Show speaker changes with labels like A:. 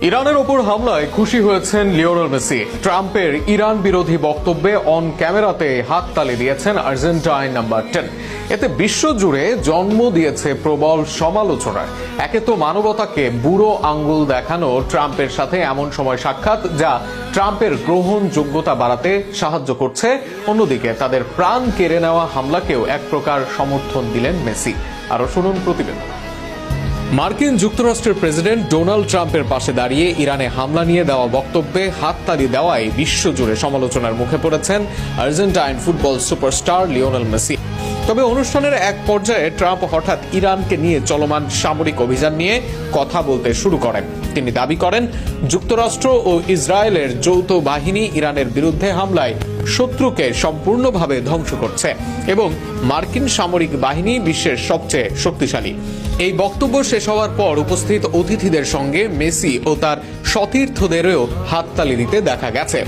A: ইরানের ওপর হামলায় খুশি হয়েছেন লিওনেল মেসি। ট্রাম্পের ইরান বিরোধী বক্তব্যে অন ক্যামেরাতে হাততালি দিয়েছেন আর্জেন্টাইন নাম্বার 10। এতে বিশ্বজুড়ে জন্ম দিয়েছে প্রবল সমালোচনার। একে তো মানবতাকে বুড়ো আঙ্গুল দেখানো ট্রাম্পের সাথে এমন সময় সাক্ষাৎ যা ট্রাম্পের গ্রহণযোগ্যতা বাড়াতে সাহায্য করছে, অন্যদিকে তাদের প্রাণ কেড়ে নেওয়া হামলাকেও এক প্রকার সমর্থন দিলেন মেসি। আরো শুনুন প্রতিবেদন। মার্কিন যুক্তরাষ্ট্রের প্রেসিডেন্ট ডোনাল্ড ট্রাম্পের পাশে দাঁড়িয়ে ইরানে হামলা নিয়ে দেওয়া বক্তব্যে হাততালি দেওয়ায় বিশ্বজুড়ে সমালোচনার মুখে পড়েছেন Argentine football superstar Lionel Messi. তবে অনুষ্ঠানের এক পর্যায়ে ট্রাম্প হঠাৎ ইরানকে নিয়ে চলমান সামরিক অভিযান নিয়ে কথা বলতে শুরু করেন। তিনি দাবি করেন, যুক্তরাষ্ট্র ও ইসরায়েলের যৌথ বাহিনী ইরানের বিরুদ্ধে হামলায় শত্রুকে সম্পূর্ণভাবে ধ্বংস করছে এবং মার্কিন সামরিক বাহিনী বিশ্বের সবচেয়ে শক্তিশালী। এই বক্তব্য শেষ হওয়ার পর উপস্থিত অতিথিদের সঙ্গে মেসি ও তার সতীর্থদেরও হাততালি দিতে দেখা গেছে।